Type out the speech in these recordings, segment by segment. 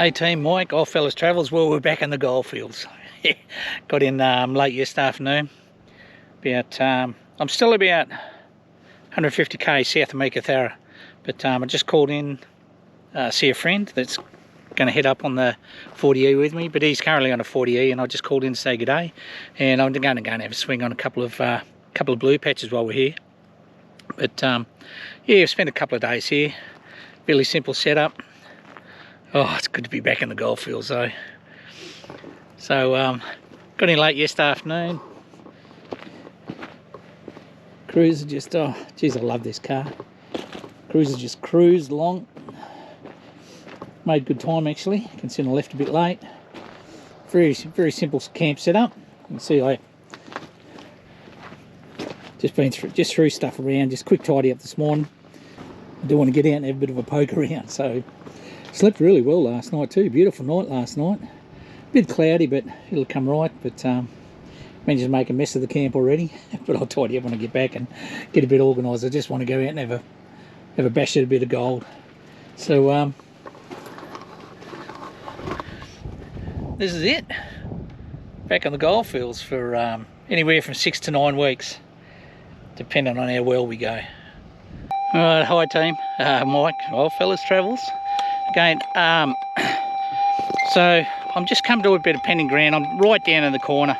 Hey team, Mike, Oddfellas Travels. Well, we're back in the goldfields. Got in late yesterday afternoon. I'm still about 150k south of Meekatharra, but I just called in, see a friend that's going to head up on the 40E with me, but he's currently on a 40E, and I just called in to say good day. And I'm going to go and have a swing on a couple of blue patches while we're here. But yeah, I've spent a couple of days here. Really simple setup. Oh, it's good to be back in the goldfields though. So got in late yesterday afternoon. Cruiser just, oh geez, I love this car. Cruiser just cruised along. Made good time actually, considering I left a bit late. Very simple camp setup. You can see I just threw stuff around, just quick tidy up this morning. I do want to get out and have a bit of a poke around, so slept really well last night too. Beautiful night last night. A bit cloudy, but it'll come right. But managed to make a mess of the camp already. But I'll tidy up when I get back and get a bit organised. I just want to go out and have a bash at a bit of gold. So this is it. Back on the goldfields for anywhere from 6 to 9 weeks, depending on how well we go. Alright, hi team. Mike, Oddfellas Travels. Again, so I'm just come to a bit of pending ground. I'm right down in the corner,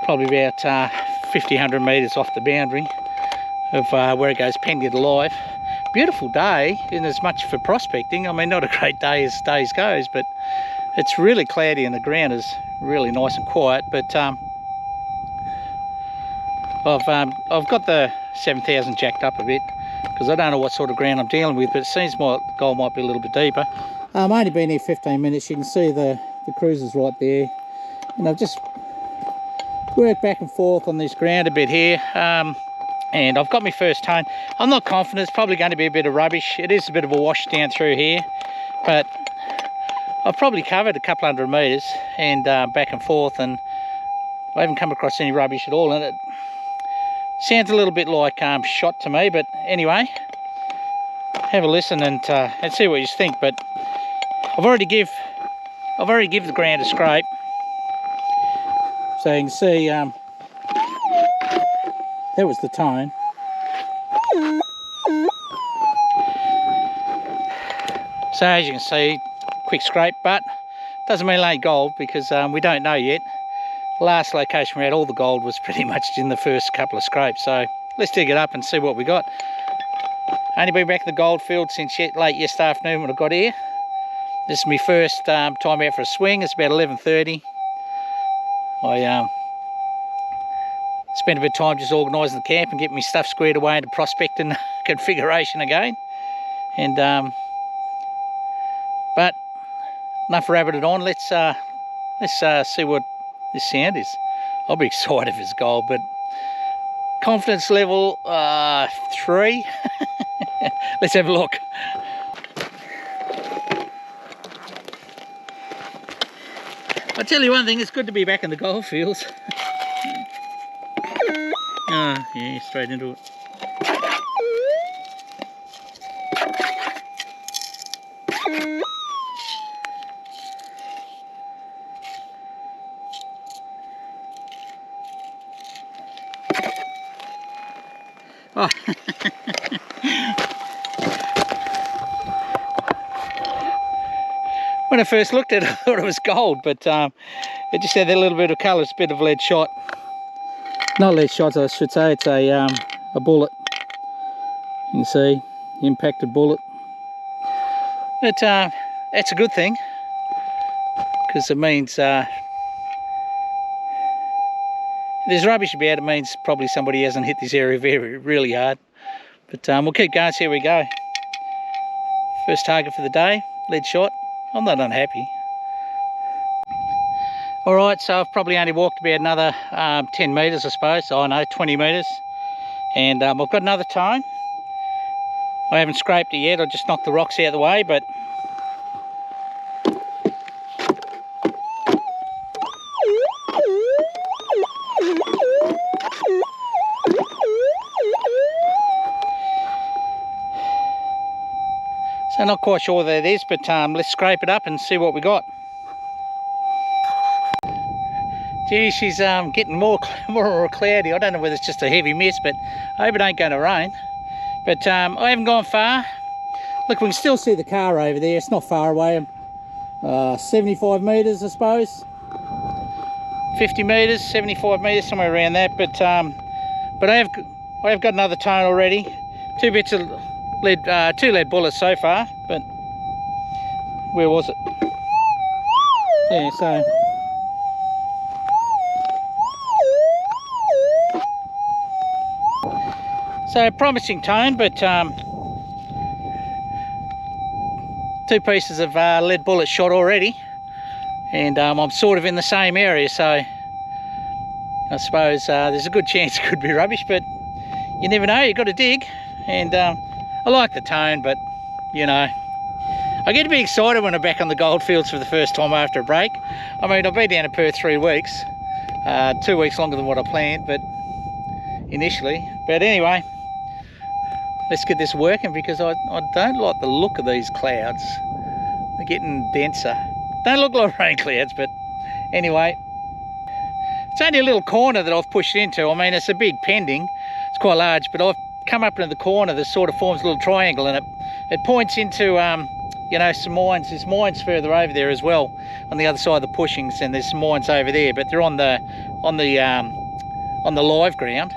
probably about 100 metres off the boundary of where it goes pending to live. Beautiful day, in as much for prospecting. I mean, not a great day as days goes, but it's really cloudy and the ground is really nice and quiet. But I've got the 7000 jacked up a bit, because I don't know what sort of ground I'm dealing with, but it seems my gold might be a little bit deeper. I've only been here 15 minutes. You can see the cruisers right there, and I've just worked back and forth on this ground a bit here, and I've got my first tone. I'm not confident. It's probably going to be a bit of rubbish. It is a bit of a wash down through here, but I've probably covered a couple hundred metres and back and forth, and I haven't come across any rubbish at all, and it sounds a little bit like shot to me. But anyway, have a listen and see what you think. But I've already give the ground a scrape, so you can see that was the tone. So as you can see, quick scrape, but doesn't mean ain't gold, because we don't know yet. Last location we had, all the gold was pretty much in the first couple of scrapes, so let's dig it up and see what we got. Only been back in the gold field since late yesterday afternoon when I got here. This is my first time out for a swing. It's about 11:30. I spent a bit of time just organising the camp and getting my stuff squared away into prospecting configuration again. And but enough rabbited on. Let's see what this sound is. I'll be excited if it's gold, but confidence level 3. Let's have a look. I'll tell you one thing, it's good to be back in the goldfields. Oh yeah, straight into it. Oh. When I first looked at it, I thought it was gold, but it just had that little bit of colour. It's a bit of lead shot. Not lead shot, I should say. It's a bullet. You can see, impacted bullet. But that's a good thing, because it means if there's rubbish about it, means probably somebody hasn't hit this area really hard. But we'll keep going, see how we go. First target for the day, lead shot. I'm not unhappy. Alright, so I've probably only walked about another 10 metres, I suppose. I know, 20 metres. And I've got another tone. I haven't scraped it yet, I just knocked the rocks out of the way, but So not quite sure that it is, but let's scrape it up and see what we got. Gee, she's getting more cloudy. I don't know whether it's just a heavy mist, but I hope it ain't going to rain. But I haven't gone far. Look, we can still see the car over there. It's not far away. 75 metres, I suppose. 50 metres, 75 metres, somewhere around that. But I have got another tone already. 2 bits of lead, 2 lead bullets so far. But where was it? Yeah, so promising tone, but 2 pieces of lead bullet shot already, and I'm sort of in the same area, so I suppose there's a good chance it could be rubbish, but you never know. You've got to dig. And I like the tone, but you know, I get a bit excited when I'm back on the goldfields for the first time after a break. I mean, I've been down to Perth 3 weeks, 2 weeks longer than what I planned, but initially. But anyway, let's get this working, because I don't like the look of these clouds. They're getting denser. Don't look like rain clouds, but anyway. It's only a little corner that I've pushed into. I mean, it's a big pending. It's quite large, but I've come up into the corner that sort of forms a little triangle, and it points into, you know, some mines. There's mines further over there as well, on the other side of the pushings, and there's some mines over there, but they're on the live ground,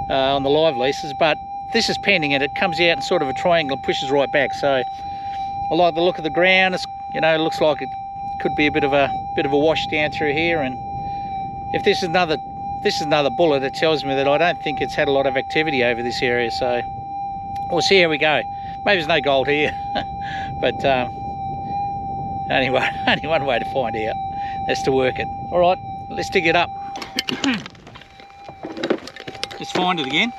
on the live leases. But this is pending, and it comes out in sort of a triangle and pushes right back. So I like the look of the ground. It's, you know, it looks like it could be a bit of a wash down through here. And if this is another bullet, it tells me that I don't think it's had a lot of activity over this area. So we'll see how we go. Maybe there's no gold here, but anyway, only one way to find out. That's to work it. All right, let's dig it up. Let's find it again.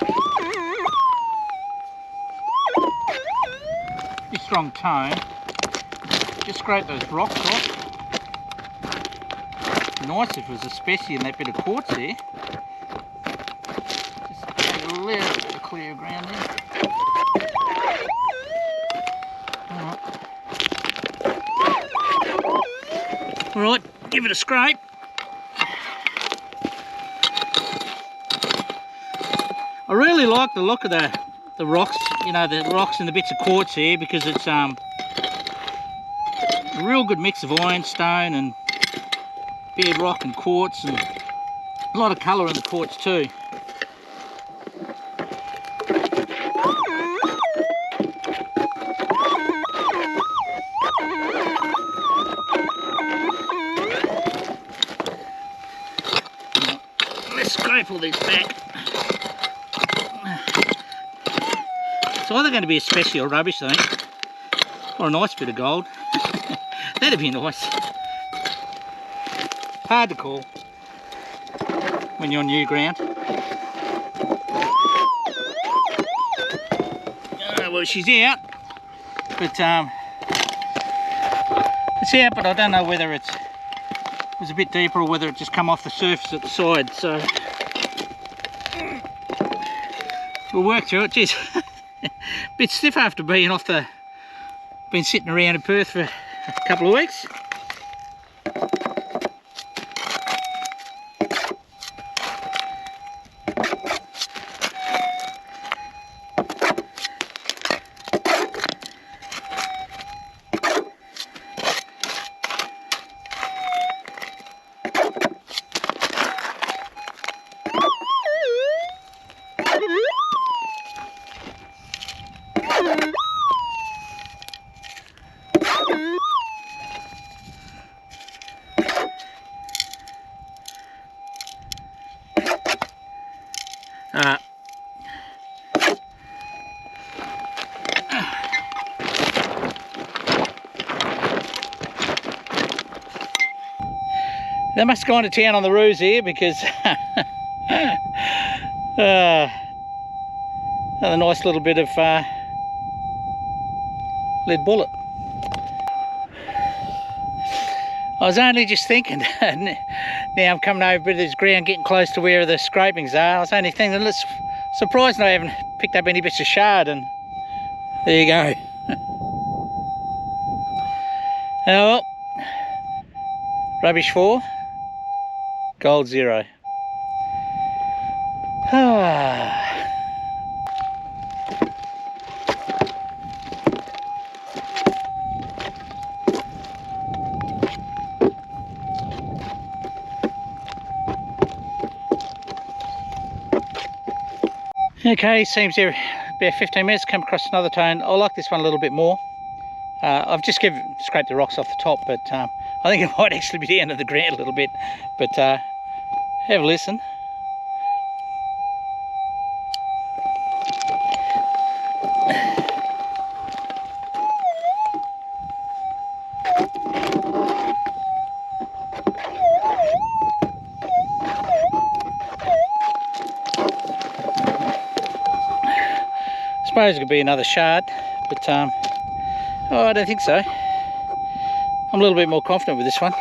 Pretty strong tone. Just scrape those rocks off. Nice if it was especially in that bit of quartz there. Just take a little bit of clear ground there. Alright, give it a scrape. I really like the look of the rocks, you know, the rocks and the bits of quartz here, because it's a real good mix of ironstone and bedrock and quartz, and a lot of colour in the quartz too. Let's scrape all these back. It's either going to be a special rubbish, I think, or a nice bit of gold. That'd be nice. Hard to call when you're on new ground. Well, she's out, but it's out, but I don't know whether it was a bit deeper or whether it just come off the surface at the side. So we'll work through it. Jeez, bit stiff after been sitting around in Perth for a couple of weeks. They must have gone to town on the ruse here, because another nice little bit of lead bullet. I was only just thinking, now I'm coming over a bit of this ground, getting close to where the scrapings are. I was only thinking, it's surprising I haven't picked up any bits of shard, and there you go. Oh well, rubbish 4, gold 0. Okay, seems every about 15 minutes come across another tone. I like this one a little bit more. I've just scraped the rocks off the top, but I think it might actually be down to the ground a little bit. But have a listen. I suppose it could be another shard, but oh, I don't think so. I'm a little bit more confident with this one.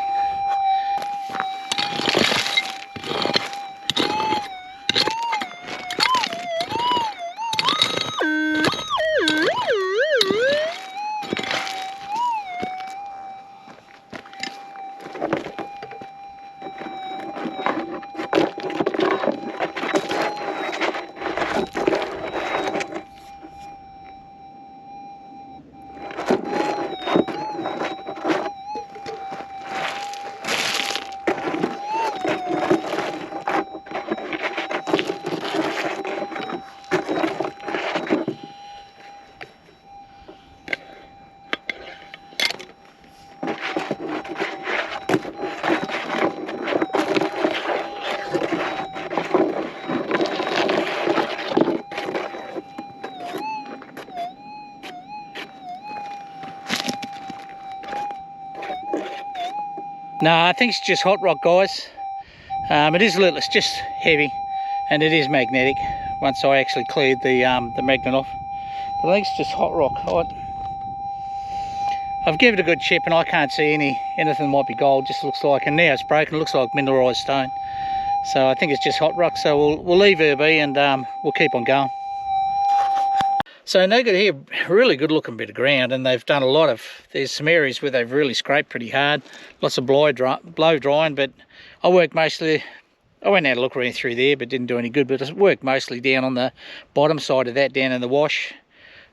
No, I think it's just hot rock, guys. It is a little, it's just heavy, and it is magnetic. Once I actually cleared the magnet off, but I think it's just hot rock. I've given it a good chip, and I can't see anything that might be gold. Just looks like, and now it's broken. It looks like mineralised stone. So I think it's just hot rock. So we'll leave her be, and we'll keep on going. So now got here, really good looking bit of ground, and they've done a lot of, there's some areas where they've really scraped pretty hard, lots of blow drying, but I worked mostly, I went out to look around through there, but didn't do any good, but I worked mostly down on the bottom side of that, down in the wash,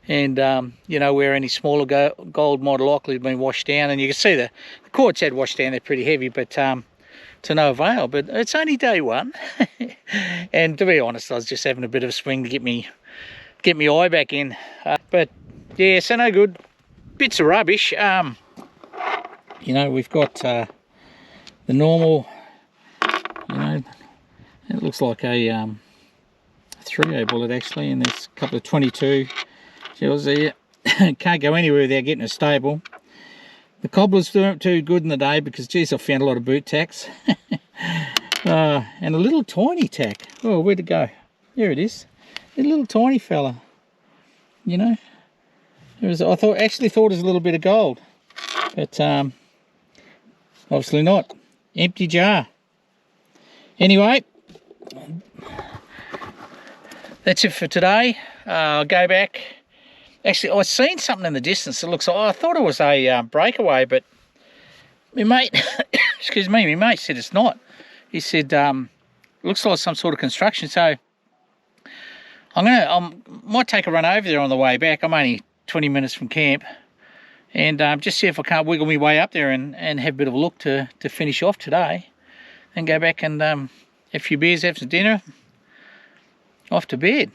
and you know, where any smaller gold might likely have been washed down, and you can see the quartz had washed down, they're pretty heavy, but to no avail. But it's only day one, and to be honest, I was just having a bit of a swing to get me eye back in, but yeah, so no good. Bits of rubbish. You know, we've got the normal, you know, it looks like a 3A bullet actually, and there's a couple of 22 shells there. Can't go anywhere without getting a stable. The cobblers weren't too good in the day because, geez, I found a lot of boot tacks. And a little tiny tack. Oh, where'd it go? There it is. A little tiny fella, you know. It was, I actually thought it was a little bit of gold, but obviously not. Empty jar. Anyway, that's it for today. I'll go back. Actually, I've seen something in the distance that looks like, I thought it was a breakaway, but my mate, excuse me, my mate said it's not. He said, looks like some sort of construction, so I might take a run over there on the way back. I'm only 20 minutes from camp, and just see if I can't wiggle my way up there and have a bit of a look to finish off today, and go back and have a few beers, have some dinner, off to bed.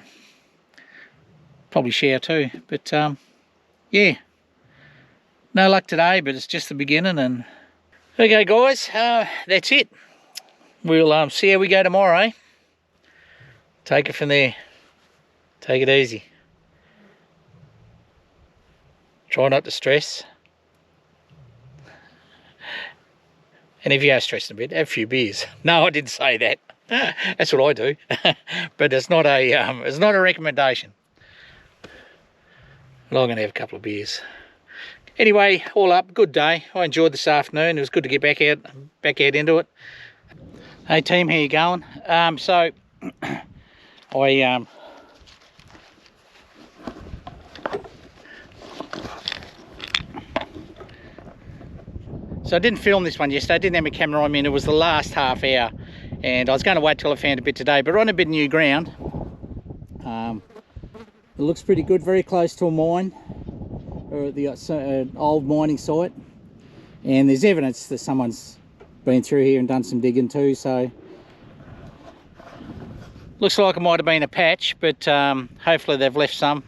Probably shower too, but yeah, no luck today, but it's just the beginning. And okay guys, that's it. We'll see how we go tomorrow, eh? Take it from there. Take it easy. Try not to stress. And if you are stressing a bit, have a few beers. No, I didn't say that. That's what I do. But it's not a recommendation. But I'm going to have a couple of beers. Anyway, all up, good day. I enjoyed this afternoon. It was good to get back out into it. Hey team, how you going? So I So I didn't film this one yesterday. I didn't have my camera on me, and it was the last half hour. And I was going to wait till I found a bit today, but we're on a bit of new ground. It looks pretty good, very close to a mine, or the old mining site. And there's evidence that someone's been through here and done some digging too, so looks like it might have been a patch, but hopefully they've left some.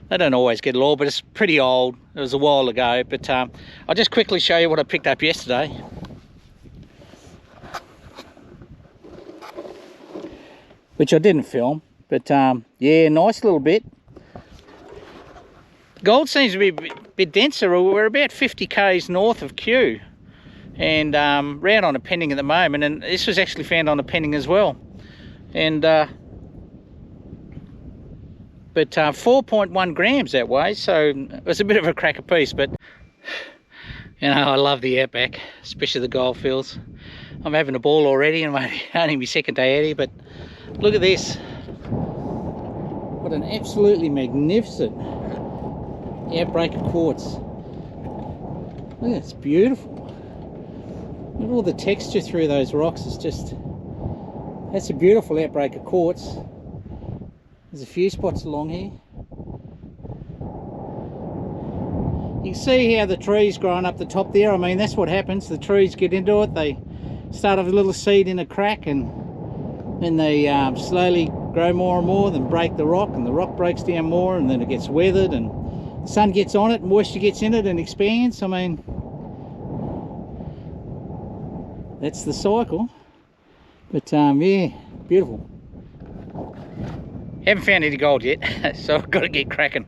They don't always get it all, but it's pretty old. It was a while ago, but I'll just quickly show you what I picked up yesterday. Which I didn't film, but yeah, nice little bit. Gold seems to be a bit denser. We're about 50 k's north of Kew, and round on a pending at the moment, and this was actually found on a pending as well. And but 4.1 grams that way, so it was a bit of a cracker piece. But you know, I love the outback, especially the goldfields. I'm having a ball already, and only my second day at it, but look at this. What an absolutely magnificent outbreak of quartz. Look, it's beautiful. Look at all the texture through those rocks. It's just, that's a beautiful outbreak of quartz. There's a few spots along here. You can see how the trees growing up the top there. I mean, that's what happens. The trees get into it. They start off a little seed in a crack, and then they slowly grow more and more, then break the rock, and the rock breaks down more, and then it gets weathered, and the sun gets on it, and moisture gets in it and expands. I mean, that's the cycle. But yeah, beautiful. Haven't found any gold yet, so I've got to get cracking.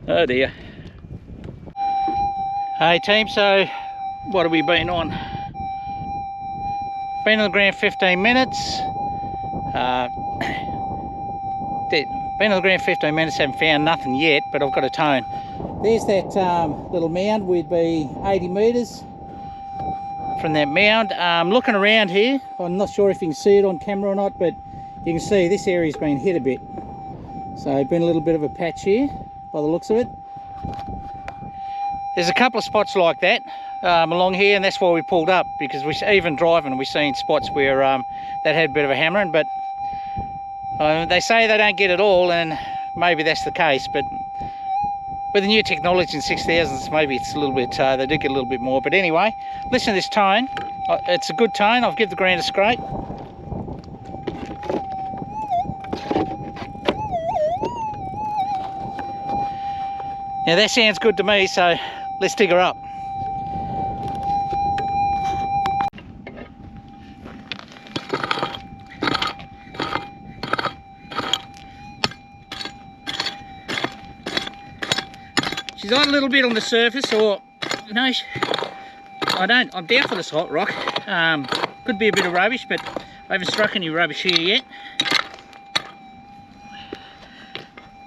Oh dear. Hey team, so what have we been on? Been on the ground 15 minutes. Been on the ground 15 minutes, haven't found nothing yet, but I've got a tone. There's that little mound. We'd be 80 metres from that mound. Looking around here, I'm not sure if you can see it on camera or not, but you can see this area's been hit a bit. So been a little bit of a patch here by the looks of it. There's a couple of spots like that along here, and that's why we pulled up, because we, even driving, we've seen spots where that had a bit of a hammering, but they say they don't get it all, and maybe that's the case, but with the new technology in 6000s, maybe it's a little bit, they do get a little bit more. But anyway, listen to this tone. It's a good tone. I'll give the ground a scrape. Now that sounds good to me, so let's dig her up. She's on a little bit on the surface, or no, I'm down for this hot rock. Could be a bit of rubbish, but I haven't struck any rubbish here yet.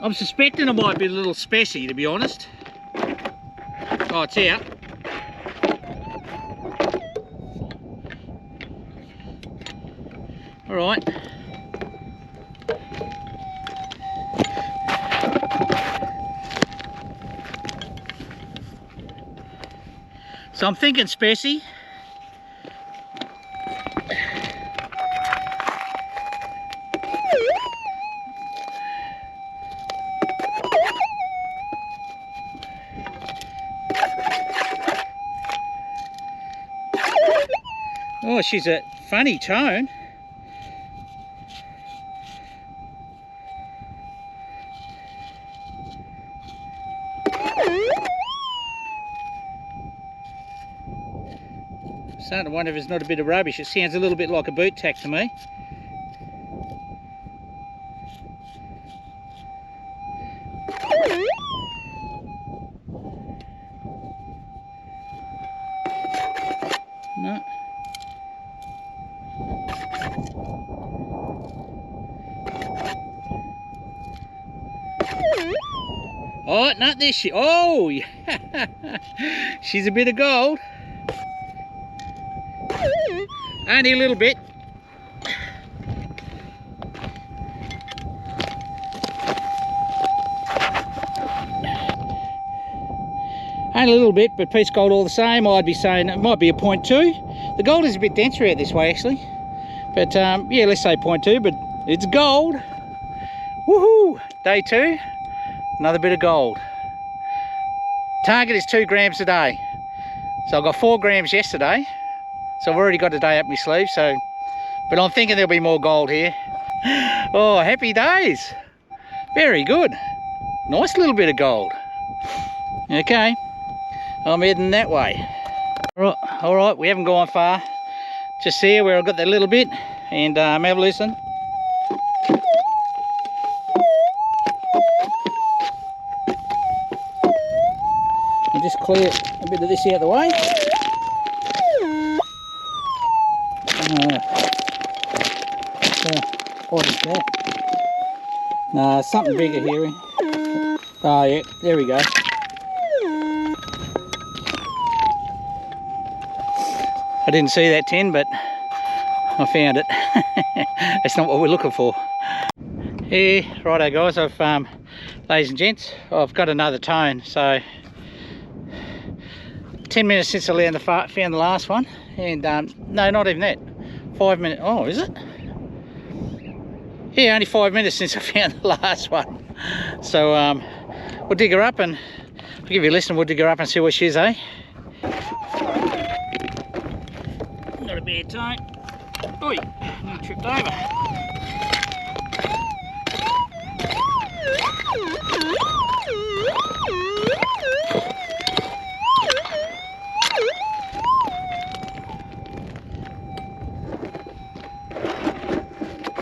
I'm suspecting it might be a little spessy, to be honest. Oh, it's out. All right. So I'm thinking spessy. Oh, she's a funny tone. Starting to wonder if it's not a bit of rubbish. It sounds a little bit like a boot tack to me. No. Oh, not this shit. Oh, she's a bit of gold. Only a little bit. Only a little bit, but piece gold all the same. I'd be saying it might be a 0.2. The gold is a bit denser out this way actually, but yeah, let's say 0.2, but it's gold. Woohoo! Day 2, another bit of gold. Target is 2 grams a day, so I got 4 grams yesterday, so I've already got a day up my sleeve. So, but I'm thinking there'll be more gold here. Oh, happy days! Very good. Nice little bit of gold. Okay, I'm heading that way. All right, we haven't gone far. Just here where I've got that little bit, and have a listen. And just clear a bit of this out of the way. What is that? Nah, something bigger here. Oh yeah, there we go. I didn't see that tin, but I found it. That's not what we're looking for. Yeah, righto guys, ladies and gents, I've got another tone. So 10 minutes since I found the last one, and no, not even that. 5 minutes. Oh, is it? Yeah, only 5 minutes since I found the last one. So we'll dig her up, and I'll give you a listen. We'll dig her up and see what she is, eh? Not a bad time. Oi, I tripped over.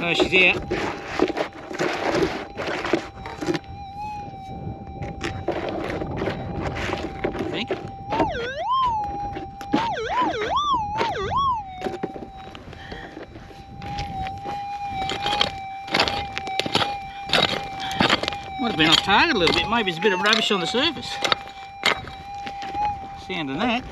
Oh, she's out. I think. Might have been off target a little bit. Maybe it's a bit of rubbish on the surface. Sounding that.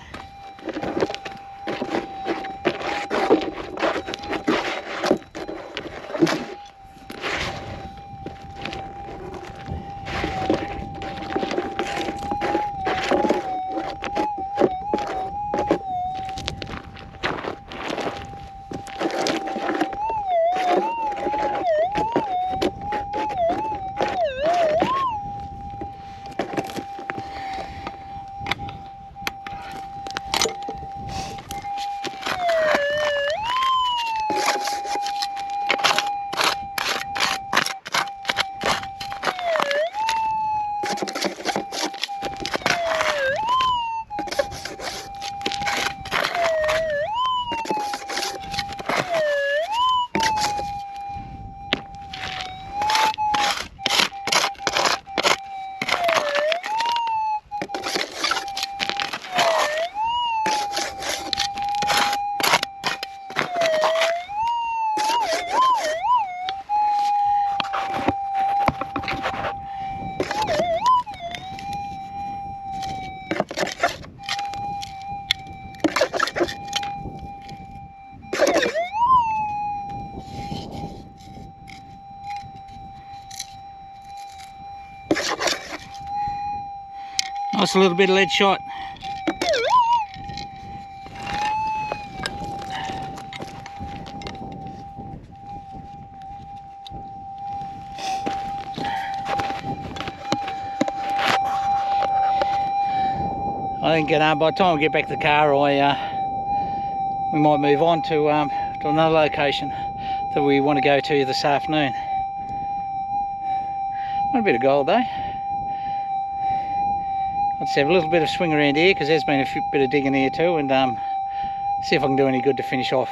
Nice little bit of lead shot. I think by the time we get back to the car, we might move on to another location that we want to go to this afternoon. What a bit of gold though. Let's have a little bit of swing around here because there's been a bit of digging here too, and see if I can do any good to finish off.